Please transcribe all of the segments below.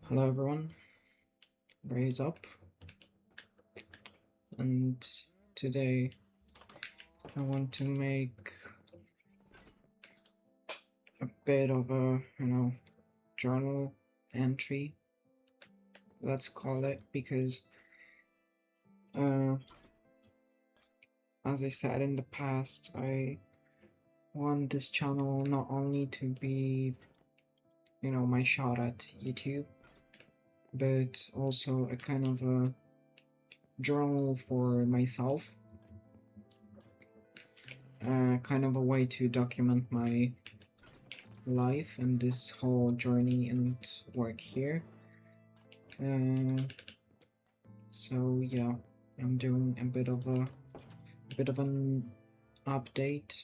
Hello everyone, raise up, and today I want to make a bit of a journal entry, let's call it, because uh, as I said in the past, I want this channel not only to be my shot at YouTube, but also a kind of a journal for myself, kind of a way to document my life and this whole journey and work here. Uh, so yeah, I'm doing a bit of an update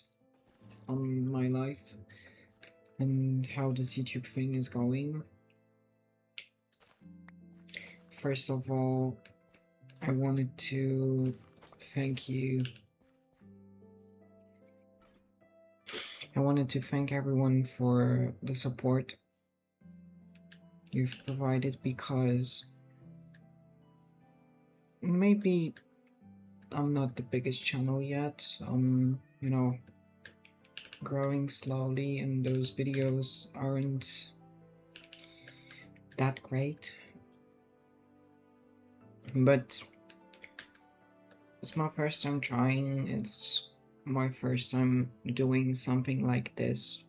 on my life and how this YouTube thing is going. First of all, I wanted to thank you. I wanted to thank everyone for the support you've provided, because maybe I'm not the biggest channel yet. Growing slowly, and those videos aren't that great. But it's my first time trying, it's my first time doing something like this,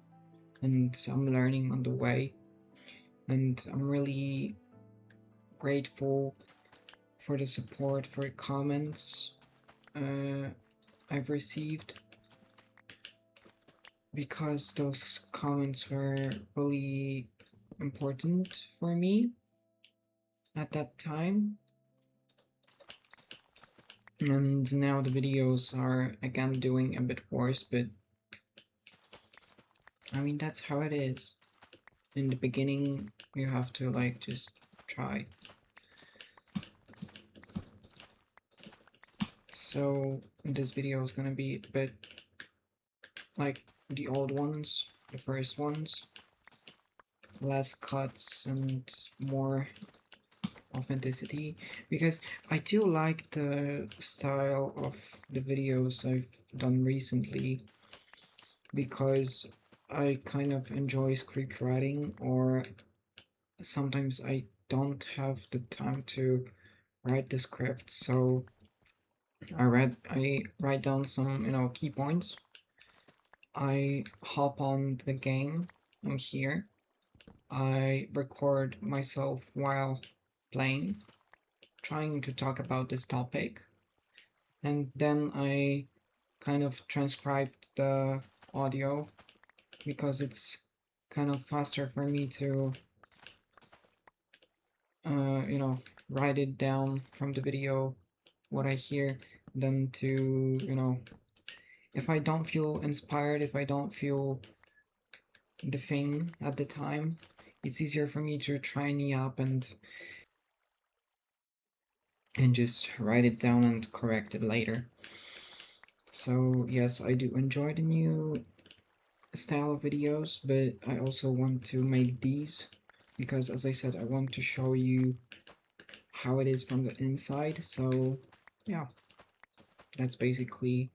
and I'm learning on the way. And I'm really grateful for the support, for the comments I've received, because those comments were really important for me at that time. And now the videos are again doing a bit worse, but I mean, that's how it is. In the beginning, you have to just try. So this video is gonna be a bit like the old ones, the first ones. Less cuts and more authenticity, because I do like the style of the videos I've done recently, because I kind of enjoy script writing, or sometimes I don't have the time to write the script, so I write down some key points. I hop on the game. I'm here. I record myself while playing, trying to talk about this topic, and then I kind of transcribed the audio, because it's kind of faster for me to write it down from the video what I hear, than to if I don't feel inspired, if I don't feel the thing at the time, it's easier for me to try and yap and just write it down and correct it later. So yes, I do enjoy the new style of videos, but I also want to make these because, as I said, I want to show you how it is from the inside. So yeah, that's basically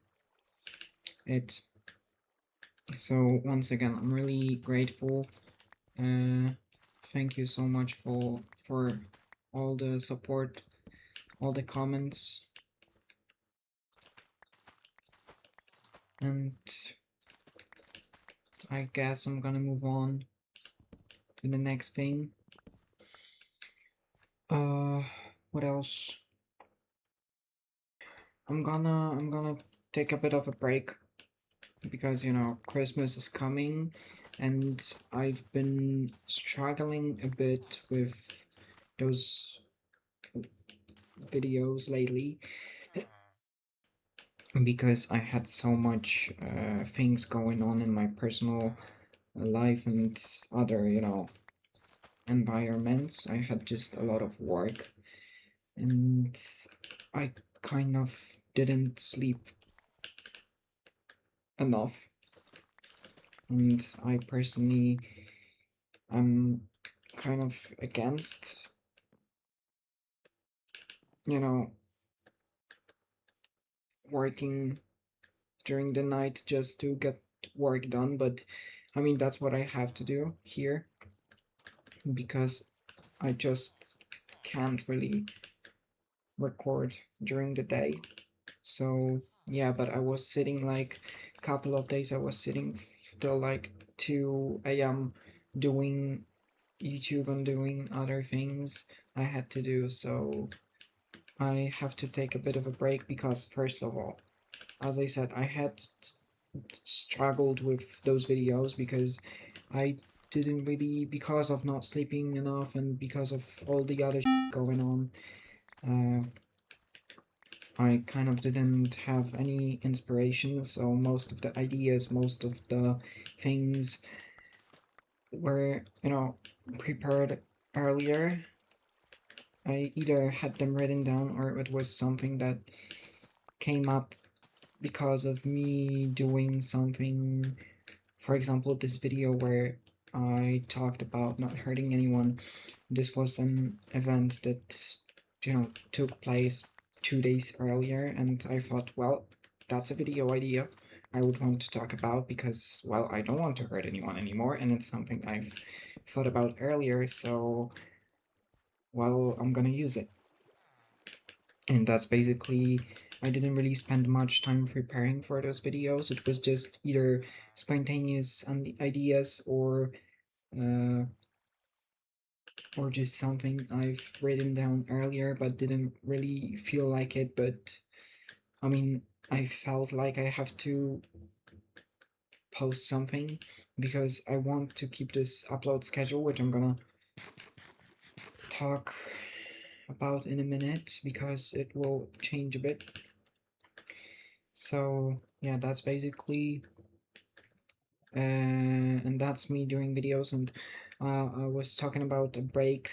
it. So once again, I'm really grateful. Thank you so much for all the support, all the comments, and I guess I'm gonna move on to the next thing. Uh, what else? I'm gonna take a bit of a break, because Christmas is coming, and I've been struggling a bit with those videos lately, because I had so much things going on in my personal life and other environments. I had just a lot of work, and I kind of didn't sleep enough, and I personally am kind of against, you know, working during the night just to get work done, but I mean, that's what I have to do here because I just can't really record during the day. So yeah, but I was sitting like a couple of days, I was sitting till like 2 a.m. doing YouTube and doing other things I had to do. So I have to take a bit of a break because, first of all, as I said, I had struggled with those videos because I didn't really, because of not sleeping enough and because of all the other going on, I kind of didn't have any inspiration, so most of the ideas, most of the things were, prepared earlier. I either had them written down or it was something that came up because of me doing something. For example, this video where I talked about not hurting anyone, this was an event that, took place 2 days earlier, and I thought, well, that's a video idea I would want to talk about because, well, I don't want to hurt anyone anymore, and it's something I've thought about earlier, so, well, I'm gonna use it. And that's basically, I didn't really spend much time preparing for those videos. It was just either spontaneous ideas uh, or just something I've written down earlier but didn't really feel like it. But I mean, I felt like I have to post something because I want to keep this upload schedule, which I'm gonna talk about in a minute because it will change a bit. So yeah, that's basically and that's me doing videos. And I was talking about a break.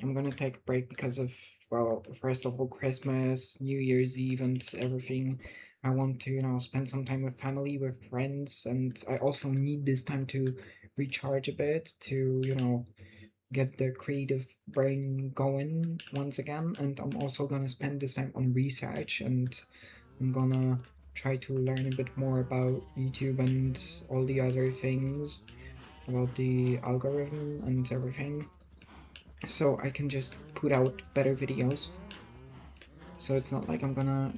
I'm gonna take a break because of, well, first of all, Christmas, New Year's Eve, and everything. I want to, spend some time with family, with friends, and I also need this time to recharge a bit to, get the creative brain going once again. And I'm also gonna spend this time on research, and I'm gonna try to learn a bit more about YouTube and all the other things about the algorithm and everything, so I can just put out better videos. So it's not like I'm gonna,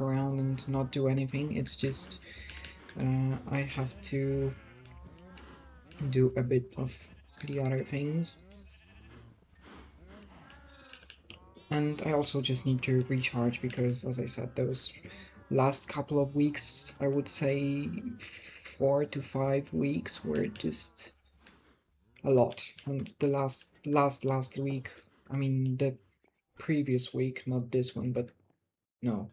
around and not do anything. It's just I have to do a bit of the other things. And I also just need to recharge because, as I said, those last couple of weeks, I would say 4 to 5 weeks, were just a lot. And the last week, I mean, the previous week, not this one, but no,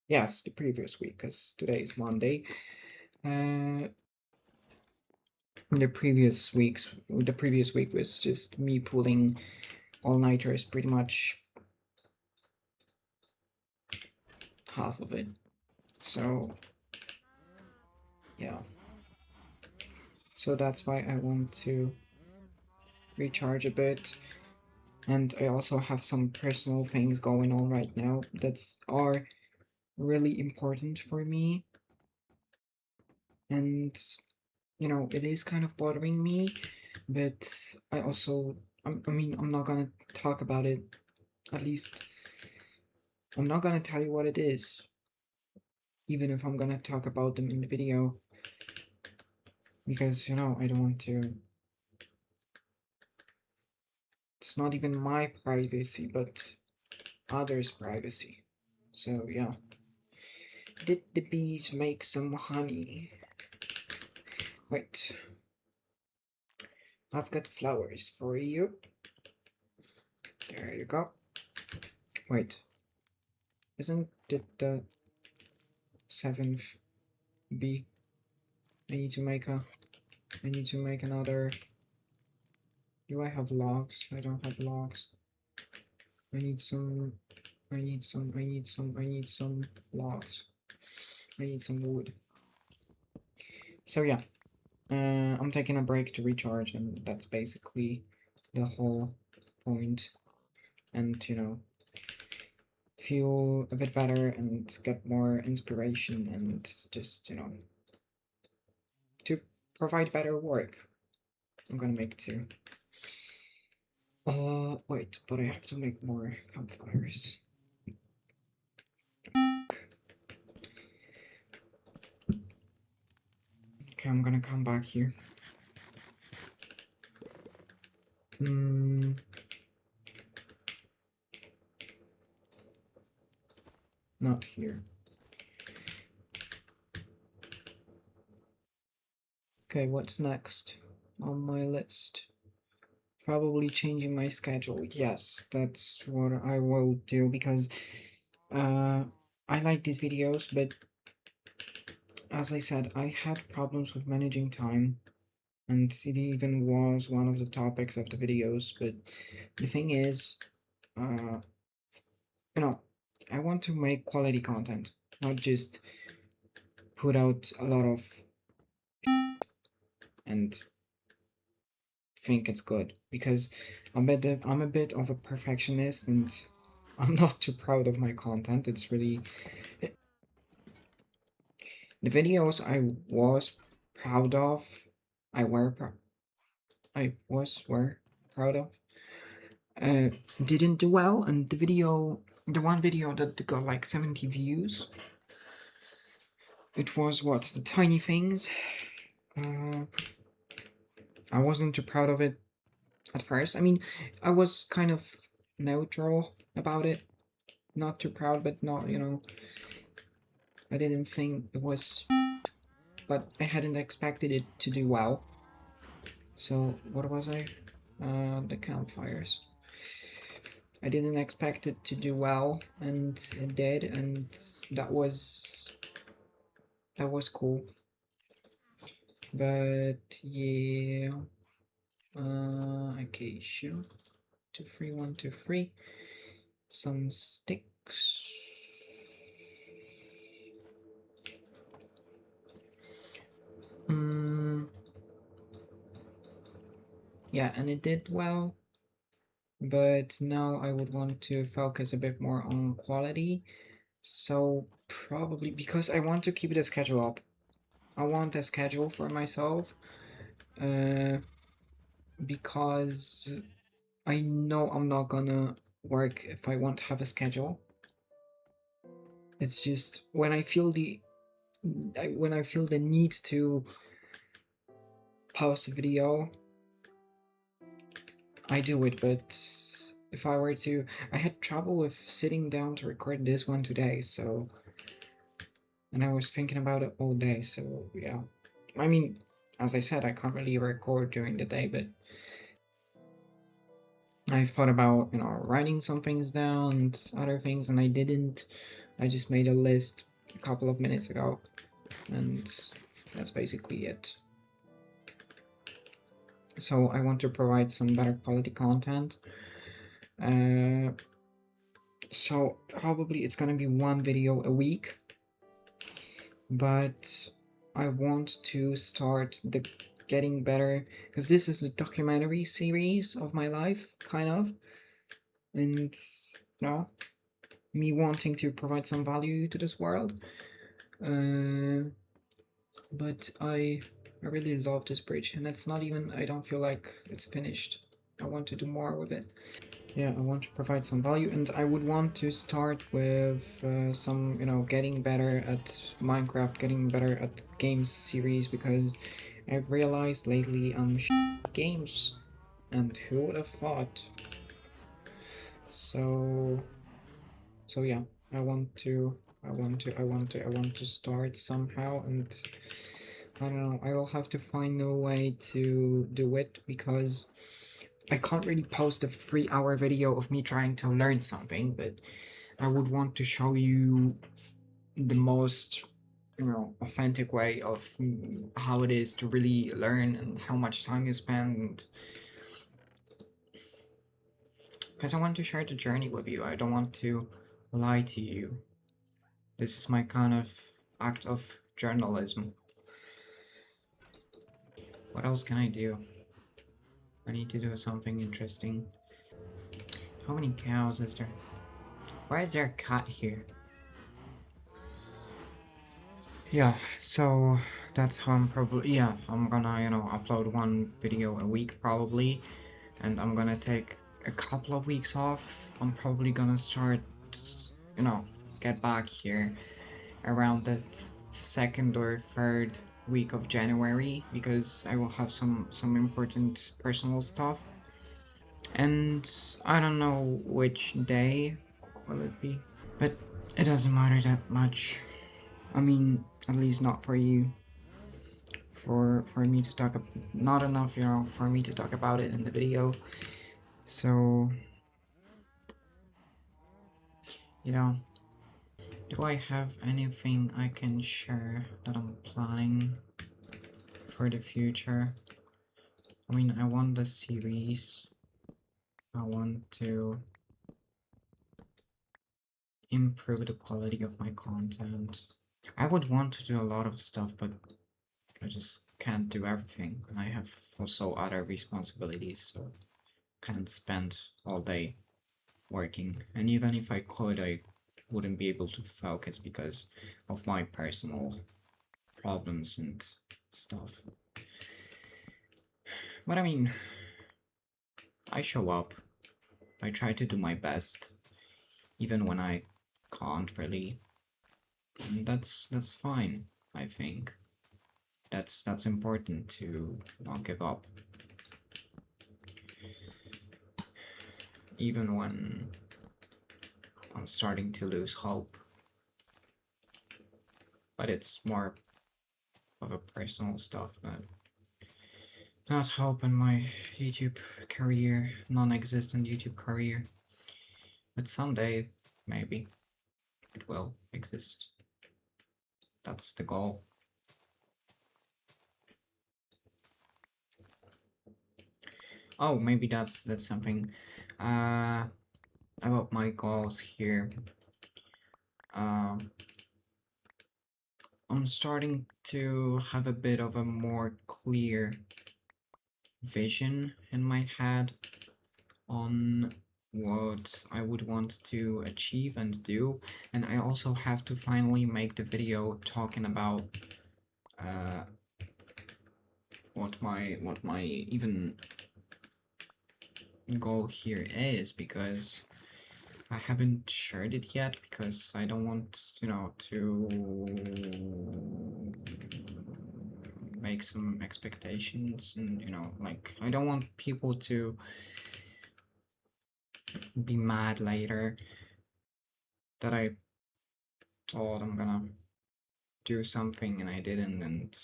yes, the previous week, because today is Monday. The previous week was just me pulling all-nighters, pretty much half of it. So yeah, so that's why I want to recharge a bit. And I also have some personal things going on right now that are really important for me. And, it is kind of bothering me, but I also, I mean, I'm not gonna talk about it. At least, I'm not gonna tell you what it is, even if I'm gonna talk about them in the video, because, I don't want to. It's not even my privacy, but others' privacy. So, yeah. Did the bees make some honey? Wait. I've got flowers for you. There you go. Wait. Isn't it the seventh bee? I need to make another. Do I have logs? I don't have logs. I need some logs. I need some wood. So yeah. I'm taking a break to recharge, and that's basically the whole point. And feel a bit better and get more inspiration and just to provide better work. I'm gonna make two. Wait, but I have to make more campfires. Okay, I'm gonna come back here. Hmm. Not here. Okay, what's next on my list? Probably changing my schedule. Yes, that's what I will do because uh, I like these videos, but as I said, I had problems with managing time, and it even was one of the topics of the videos. But the thing is, uh, you know, I want to make quality content, not just put out a lot of and think it's good because I'm a bit of a perfectionist and I'm not too proud of my content. It's really the videos I was proud of, I were I was were proud of, uh, didn't do well, and the one video that got like 70 views, it was what the tiny things. Uh, I wasn't too proud of it at first. I mean, I was kind of neutral about it, not too proud, but not I didn't think it was, but I hadn't expected it to do well. So what was I? The campfires. I didn't expect it to do well, and it did, and that was that was cool. But yeah, okay, sure. 2 3 1 2 3. Some sticks. Mm, yeah, and it did well, but now I would want to focus a bit more on quality. So probably because I want to keep the schedule up. I want a schedule for myself. Uh, because I know I'm not gonna work if I won't have a schedule. It's just when I feel the need to post a video, I do it. But if I were to, I had trouble with sitting down to record this one today. So, and I was thinking about it all day. So yeah, I mean, as I said, I can't really record during the day, but I thought about writing some things down and other things, and I didn't. I just made a list a couple of minutes ago, and that's basically it. So I want to provide some better quality content. Uh, so probably it's gonna be one video a week, but I want to start the getting better because this is a documentary series of my life, kind of, and me wanting to provide some value to this world. Uh, but I really love this bridge, and it's not even. I don't feel like it's finished. I want to do more with it. Yeah, I want to provide some value, and I would want to start with some, getting better at Minecraft, getting better at games series because I've realized lately I'm games, and who would have thought? So, so yeah, I want to, I want to start somehow, and I don't know. I will have to find a way to do it because I can't really post a 3 hour video of me trying to learn something, but I would want to show you the most, authentic way of how it is to really learn and how much time you spend. Because I want to share the journey with you. I don't want to lie to you. This is my kind of act of journalism. What else can I do? I need to do something interesting. How many cows is there? Why is there a cat here? Yeah, so that's how I'm probably, yeah, I'm gonna, upload one video a week probably, and I'm gonna take a couple of weeks off. I'm probably gonna start, you know, get back here around the second or third week of January because I will have some important personal stuff, and I don't know which day will it be, but it doesn't matter that much. I mean, at least not for you. For me to talk not enough, for me to talk about it in the video. So yeah, do I have anything I can share that I'm planning for the future? I mean, I want the series. I want to improve the quality of my content. I would want to do a lot of stuff, but I just can't do everything. And I have also other responsibilities, so can't spend all day working. And even if I could, I wouldn't be able to focus because of my personal problems and stuff. But I mean, I show up. I try to do my best, even when I can't really. And that's fine, I think. That's important to not give up. Even when I'm starting to lose hope. But it's more of a personal stuff that not hope in my YouTube career, non-existent YouTube career. But someday, maybe, it will exist. That's the goal. Oh, maybe that's something. Uh, about my goals here. Um, I'm starting to have a bit of a more clear vision in my head on what I would want to achieve and do, and I also have to finally make the video talking about uh, what my even goal here is, because I haven't shared it yet because I don't want, to make some expectations, and like, I don't want people to be mad later that I thought I'm gonna do something and I didn't, and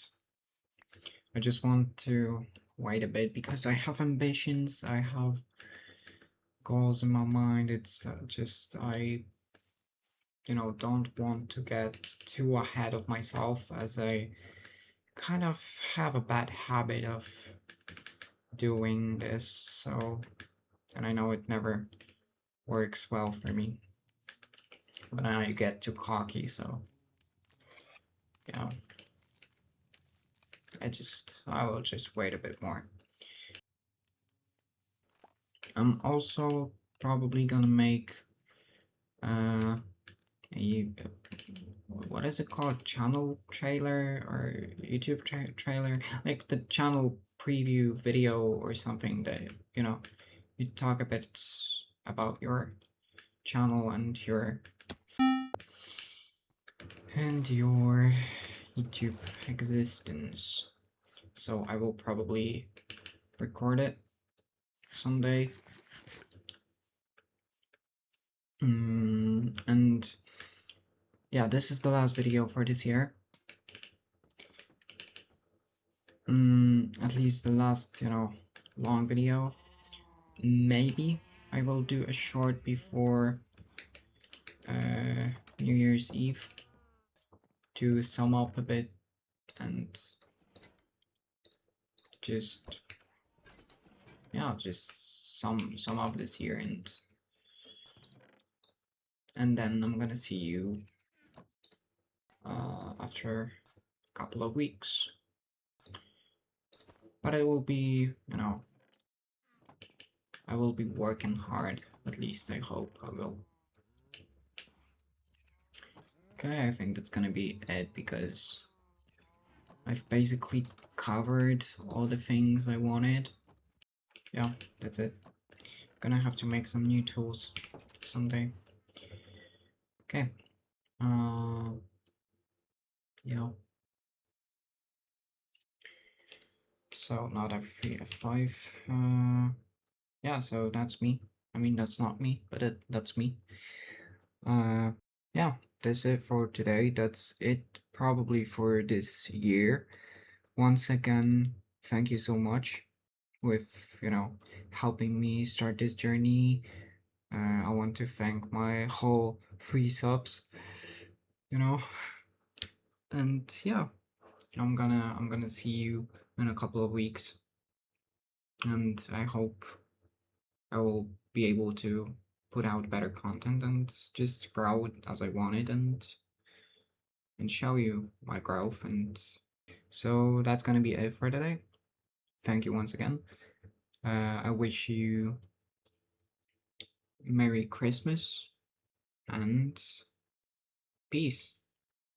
I just want to wait a bit because I have ambitions, I have goals in my mind. It's just don't want to get too ahead of myself, as I kind of have a bad habit of doing this. So, and I know it never works well for me when I get too cocky. So, yeah, I will just wait a bit more. I'm also probably gonna make uh, a what is it called, channel trailer or YouTube trailer, like the channel preview video or something, that you talk a bit about your channel and your YouTube existence. So I will probably record it someday. And yeah, this is the last video for this year. At least the last, long video. Maybe I will do a short before New Year's Eve to sum up a bit and just just sum up this year, and then I'm gonna see you after a couple of weeks. But I will be, you know, I will be working hard. At least I hope I will. Okay, I think that's gonna be it because I've basically covered all the things I wanted. Yeah, that's it. Gonna have to make some new tools someday. Okay. Uh, yeah. So not F3, F5. Yeah, so that's me. I mean, that's not me, but that's me. Uh, yeah, that's it for today. That's it probably for this year. Once again, thank you so much with, you know, helping me start this journey. I want to thank my whole 3 subs, you know, and yeah, I'm gonna see you in a couple of weeks, and I hope I will be able to put out better content and just grow it as I want it and show you my growth. And so that's gonna be it for today. Thank you once again. I wish you Merry Christmas and peace.